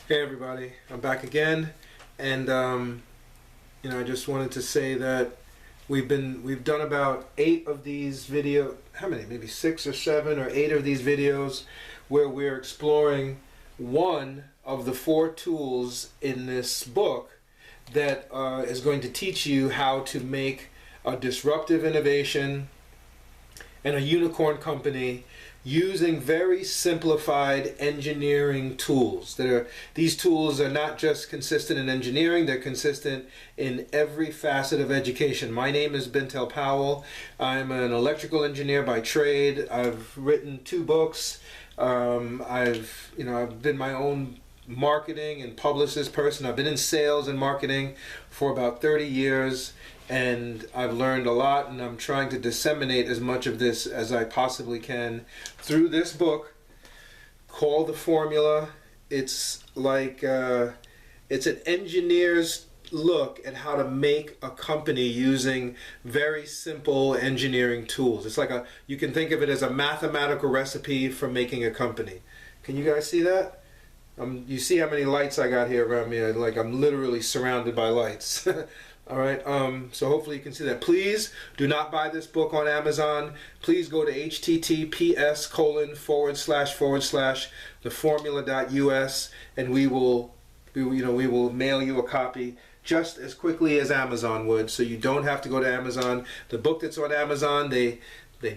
Hey everybody, I'm back again, and I just wanted to say that we've done about 8 of these video. How many? Maybe 6 or 7 or 8 of these videos where we're exploring one of the 4 tools in this book that is going to teach you how to make a disruptive innovation and a unicorn company using very simplified engineering tools. These tools are not just consistent in engineering, they're consistent in every facet of education. My name is Bintel Powell. I'm an electrical engineer by trade. I've written 2 books. I've been my own marketing and publicist person. I've been in sales and marketing for about 30 years. And I've learned a lot, and I'm trying to disseminate as much of this as I possibly can through this book called The Formula. It's like it's an engineer's look at how to make a company using very simple engineering tools. It's like you can think of it as a mathematical recipe for making a company. Can you guys see that? You see how many lights I got here around me? Like I'm literally surrounded by lights. All right, so hopefully you can see that. Please do not buy this book on Amazon. Please go to https://theformula.us, and we will mail you a copy just as quickly as Amazon would, so you don't have to go to Amazon. The book that's on Amazon, they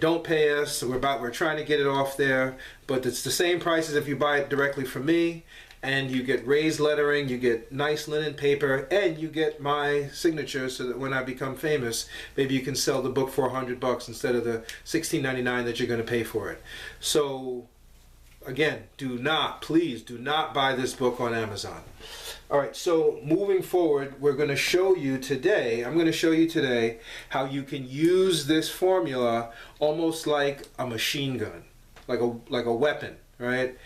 don't pay us, so we're trying to get it off there, but it's the same price as if you buy it directly from me. And you get raised lettering, you get nice linen paper, and you get my signature so that when I become famous, maybe you can sell the book for $100 instead of the $16.99 that you're going to pay for it. So, again, please do not buy this book on Amazon. All right, so moving forward, I'm going to show you today how you can use this formula almost like a machine gun, like a weapon, right?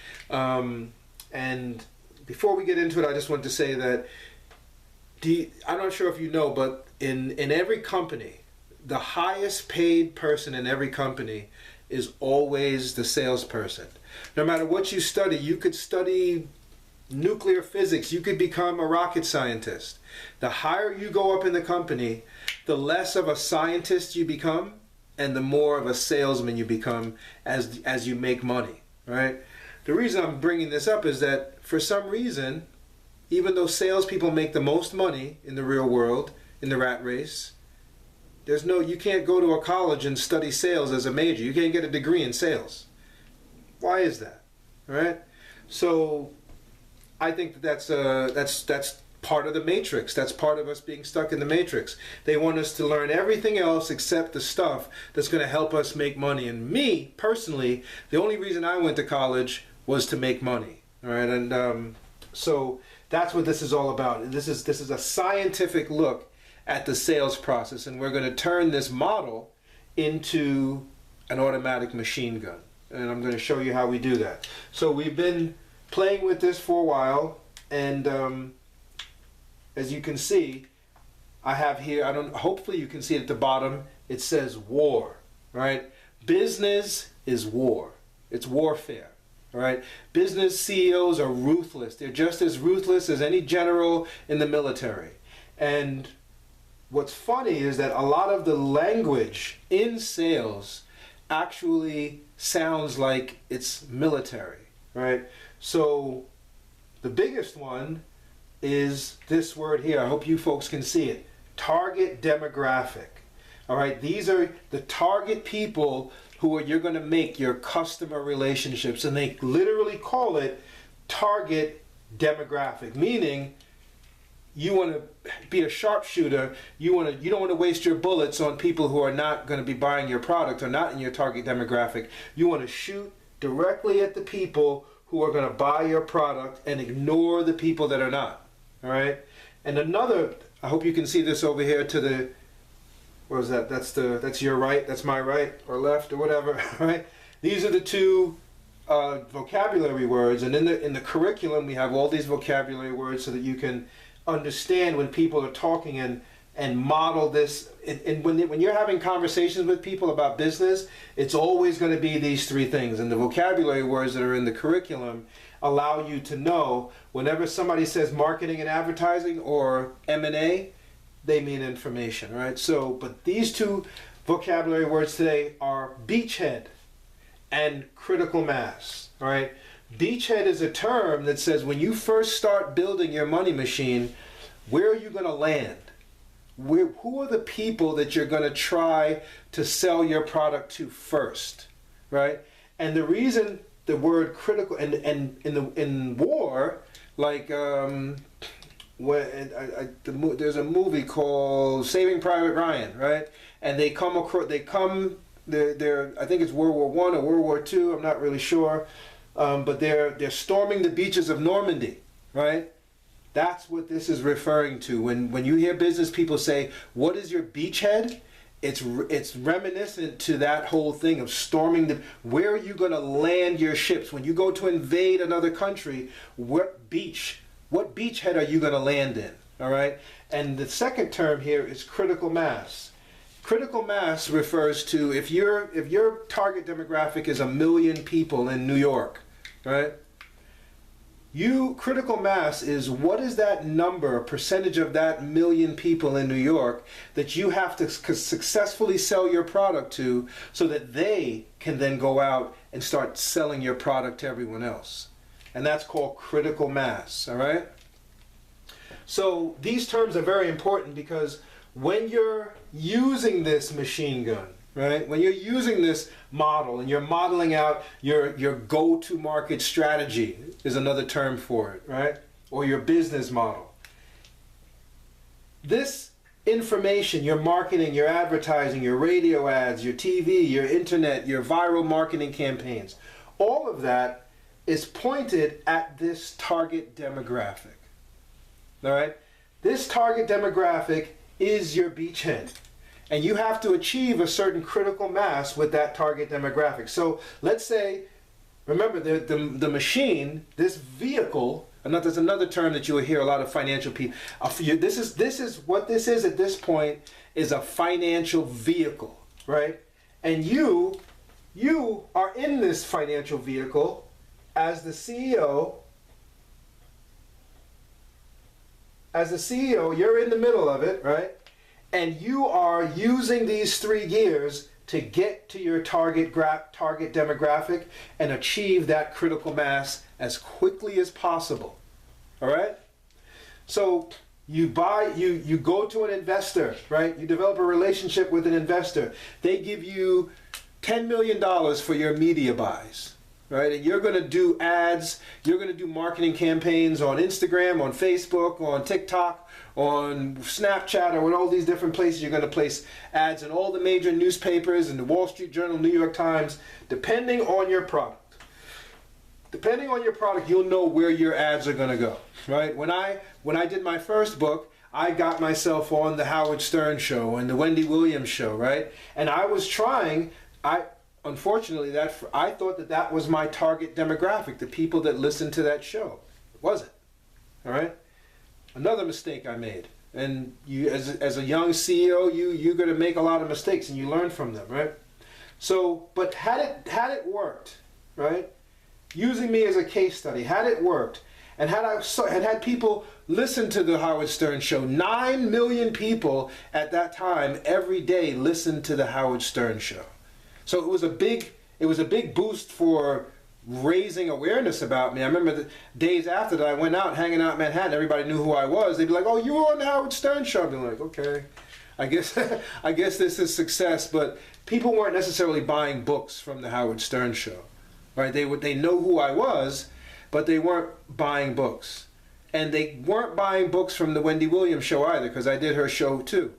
And before we get into it, I just want to say that I'm not sure if you know, but in every company, the highest paid person in every company is always the salesperson. No matter what you study, you could study nuclear physics, you could become a rocket scientist. The higher you go up in the company, the less of a scientist you become and the more of a salesman you become as you make money, right? The reason I'm bringing this up is that for some reason, even though salespeople make the most money in the real world, in the rat race, you can't go to a college and study sales as a major. You can't get a degree in sales. Why is that? All right? So I think that's part of the matrix. That's part of us being stuck in the matrix. They want us to learn everything else except the stuff that's going to help us make money. And me, personally, the only reason I went to college was to make money. All right, and so that's what this is all about. This is a scientific look at the sales process, and we're going to turn this model into an automatic machine gun. And I'm going to show you how we do that. So we've been playing with this for a while, and as you can see, I have here, hopefully you can see at the bottom, it says war, right? Business is war. It's warfare, right? Business CEOs are ruthless. They're just as ruthless as any general in the military. And what's funny is that a lot of the language in sales actually sounds like it's military, right? So the biggest one is this word here. I hope you folks can see it. Target demographic. All right, these are the target people you're going to make your customer relationships, and they literally call it target demographic, meaning you want to be a sharpshooter. You don't want to waste your bullets on people who are not going to be buying your product or not in your target demographic. You want to shoot directly at the people who are going to buy your product and ignore the people that are not. All right, and another, I hope you can see this over here to the, what is that? That's your right, that's my right, or left, or whatever, right? These are the 2 vocabulary words, and in the curriculum we have all these vocabulary words so that you can understand when people are talking and model this. And when you're having conversations with people about business, it's always going to be these 3 things. And the vocabulary words that are in the curriculum allow you to know whenever somebody says marketing and advertising or M&A, they mean information, right? So, but these two vocabulary words today are beachhead and critical mass, all right? Beachhead is a term that says when you first start building your money machine, where are you going to land? Who are the people that you're going to try to sell your product to first, right? And the reason the word critical, and in war, like there's a movie called Saving Private Ryan, right? And they come across, they're I think it's World War I or World War II, I'm not really sure, but they're storming the beaches of Normandy, right? That's what this is referring to. When you hear business people say, "What is your beachhead?" It's reminiscent to that whole thing of storming where are you going to land your ships when you go to invade another country? What beachhead are you going to land in? All right. And the second term here is critical mass. Critical mass refers to if your target demographic is 1 million people in New York, right? Critical mass is what is that number, percentage of that 1 million people in New York that you have to successfully sell your product to so that they can then go out and start selling your product to everyone else. And that's called critical mass, all right? So these terms are very important because when you're using this machine gun, right? When you're using this model and you're modeling out your go-to market strategy is another term for it, right? Or your business model. This information, your marketing, your advertising, your radio ads, your TV, your internet, your viral marketing campaigns, all of that is pointed at this target demographic, all right? This target demographic is your beachhead. And you have to achieve a certain critical mass with that target demographic. So let's say, remember the machine, this vehicle, and there's another term that you will hear a lot of financial people. This is what this is at this point is a financial vehicle, right? And you are in this financial vehicle as the CEO. As the CEO, you're in the middle of it, right? And you are using these 3 gears to get to your target demographic and achieve that critical mass as quickly as possible. All right? So you go to an investor, right? You develop a relationship with an investor. They give you $10 million for your media buys. Right? And you're going to do ads, you're going to do marketing campaigns on Instagram, on Facebook, on TikTok, on Snapchat, or in all these different places. You're going to place ads in all the major newspapers and the Wall Street Journal, New York Times, depending on your product. Depending on your product, you'll know where your ads are going to go, right? When I did my first book, I got myself on the Howard Stern show and the Wendy Williams show, right? And I was trying, unfortunately, I thought that was my target demographic, the people that listened to that show. It wasn't. All right? Another mistake I made. And you, as a young CEO, you're going to make a lot of mistakes, and you learn from them, right? So, but had it worked, right? Using me as a case study, had it worked, and had people listen to the Howard Stern show, 9 million people at that time every day listened to the Howard Stern show. So it was a big boost for raising awareness about me. I remember the days after that I went out hanging out in Manhattan, everybody knew who I was. They'd be like, "Oh, you were on the Howard Stern show." I'd be like, "Okay, I guess this is success." But people weren't necessarily buying books from the Howard Stern show, right? They know who I was, but they weren't buying books, and they weren't buying books from the Wendy Williams show either, because I did her show too.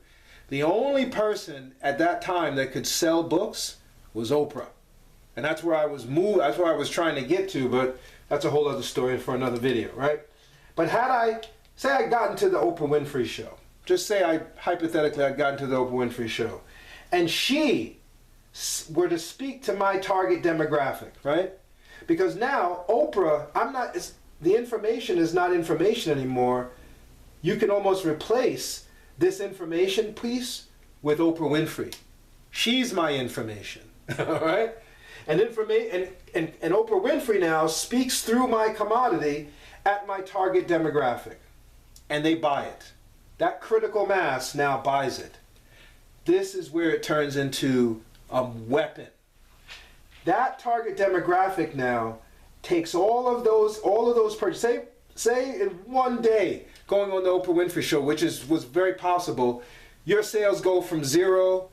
The only person at that time that could sell books was Oprah. And that's where I was trying to get to, but that's a whole other story for another video, right? But say I got into the Oprah Winfrey show. Just say hypothetically I'd gotten to the Oprah Winfrey show. And she were to speak to my target demographic, right? Because now Oprah, the information is not information anymore. You can almost replace this information piece with Oprah Winfrey. She's my information. All right? And Oprah Winfrey now speaks through my commodity at my target demographic. And they buy it. That critical mass now buys it. This is where it turns into a weapon. That target demographic now takes all of those purchases. Say in one day, going on the Oprah Winfrey Show, which was very possible, your sales go from 0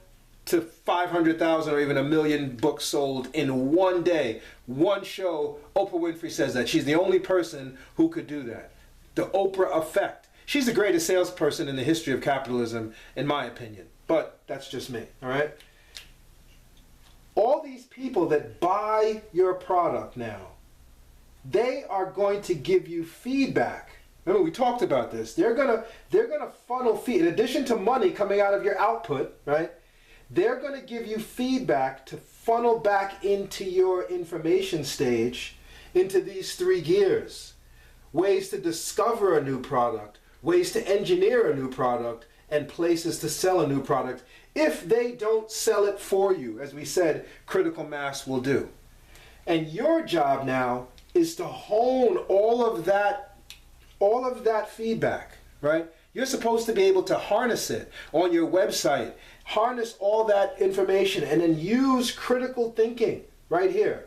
to 500,000 or even 1 million books sold in one day. One show, Oprah Winfrey says that. She's the only person who could do that. The Oprah effect. She's the greatest salesperson in the history of capitalism, in my opinion. But that's just me, all right? All these people that buy your product now, they are going to give you feedback. Remember, we talked about this. They're gonna funnel feed. In addition to money coming out of your output, right? They're going to give you feedback to funnel back into your information stage, into these 3 gears. Ways to discover a new product, ways to engineer a new product, and places to sell a new product. If they don't sell it for you, as we said, critical mass will do. And your job now is to hone all of that feedback, right? You're supposed to be able to harness it on your website, harness all that information, and then use critical thinking right here,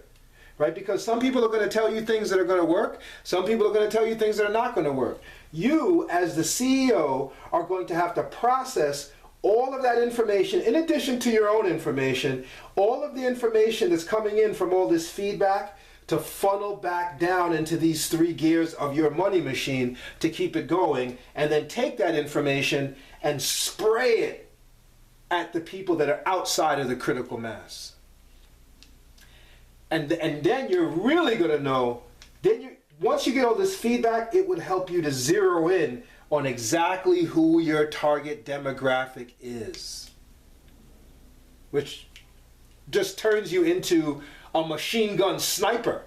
right? Because some people are going to tell you things that are going to work. Some people are going to tell you things that are not going to work. You, as the CEO, are going to have to process all of that information, in addition to your own information, all of the information that's coming in from all this feedback, to funnel back down into these 3 gears of your money machine to keep it going, and then take that information and spray it at the people that are outside of the critical mass. And then you're really going to know, once you get all this feedback, it would help you to zero in on exactly who your target demographic is. Which just turns you into a machine gun sniper.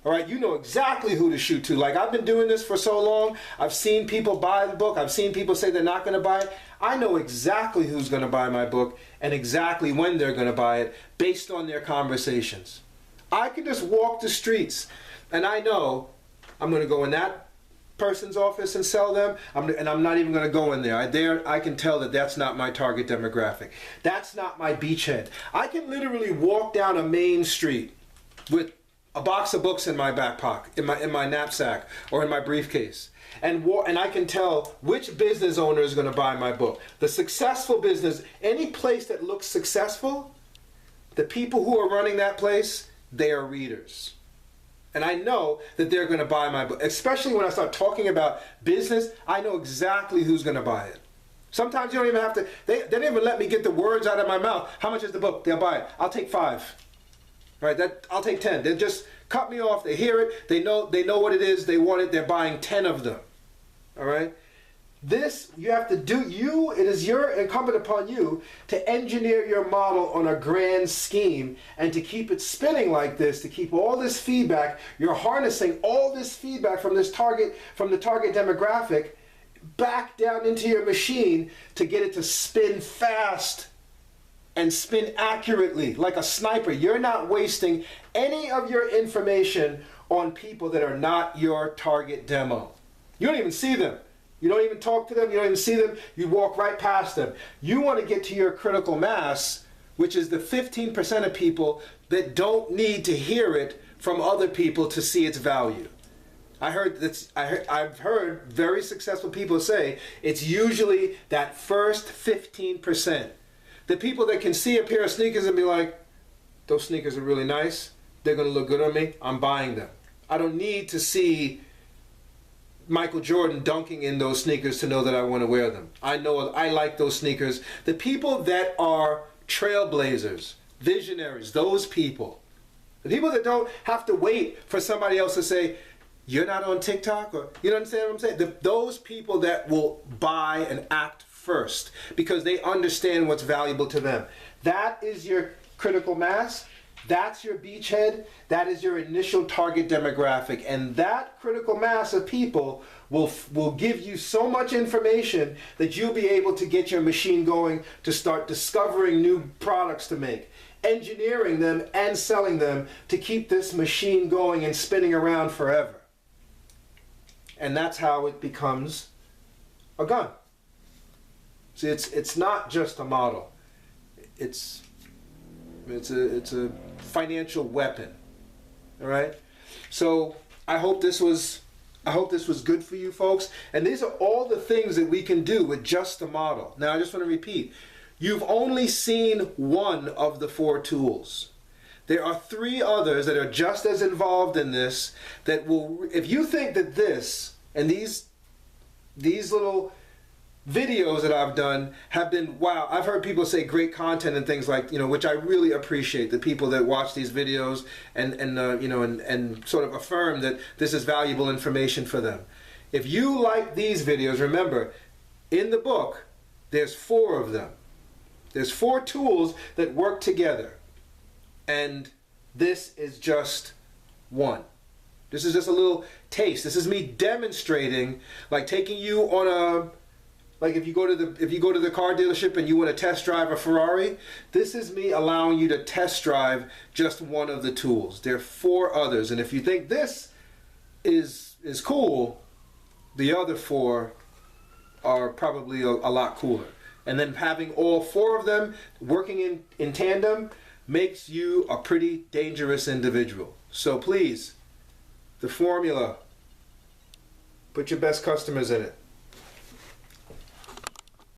All right, you know exactly who to shoot to. Like, I've been doing this for so long. I've seen people buy the book. I've seen people say they're not going to buy it. I know exactly who's going to buy my book and exactly when they're going to buy it based on their conversations. I can just walk the streets and I know I'm going to go in that person's office and sell them, and I'm not even going to go in there. I can tell that that's not my target demographic. That's not my beachhead. I can literally walk down a main street with a box of books in my back pocket, in my knapsack or in my briefcase, and I can tell which business owner is going to buy my book. The successful business, any place that looks successful, the people who are running that place, they are readers. And I know that they're going to buy my book. Especially when I start talking about business, I know exactly who's going to buy it. Sometimes you don't even have to, they don't even let me get the words out of my mouth. How much is the book? They'll buy it. I'll take 5. Right? I'll take 10. They just cut me off. They hear it. They know what it is. They want it. They're buying 10 of them. All right? This, you have to do, it is incumbent upon you to engineer your model on a grand scheme and to keep it spinning like this, to keep all this feedback. You're harnessing all this feedback from the target demographic back down into your machine to get it to spin fast and spin accurately like a sniper. You're not wasting any of your information on people that are not your target demo. You don't even see them. You don't even talk to them. You don't even see them. You walk right past them. You want to get to your critical mass, which is the 15% of people that don't need to hear it from other people to see its value. I've heard very successful people say it's usually that first 15%. The people that can see a pair of sneakers and be like, those sneakers are really nice. They're going to look good on me. I'm buying them. I don't need to see Michael Jordan dunking in those sneakers to know that I want to wear them. I know I like those sneakers. The people that are trailblazers, visionaries, those people. The people that don't have to wait for somebody else to say, you're not on TikTok, or you understand what I'm saying? Those people that will buy and act first because they understand what's valuable to them. That is your critical mass. That's your beachhead. That is your initial target demographic. And that critical mass of people will give you so much information that you'll be able to get your machine going to start discovering new products to make, engineering them and selling them to keep this machine going and spinning around forever. And that's how it becomes a gun. See, it's not just a model. It's a financial weapon. All right. So I hope this was good for you folks. And these are all the things that we can do with just the model. Now I just want to repeat. You've only seen one of the 4 tools. There are 3 others that are just as involved in this that will, if you think that this and these little videos that I've done have been, wow, I've heard people say great content and things like, which I really appreciate, the people that watch these videos and sort of affirm that this is valuable information for them. If you like these videos, remember, in the book, there's 4 of them. There's 4 tools that work together. And this is just one. This is just a little taste. This is me demonstrating, like taking you on a, like if you go to the car dealership and you want to test drive a Ferrari, this is me allowing you to test drive just one of the tools. There are 4 others, and if you think this is cool, the other 4 are probably a lot cooler. And then having all 4 of them working in tandem makes you a pretty dangerous individual. So please, the formula, put your best customers in it.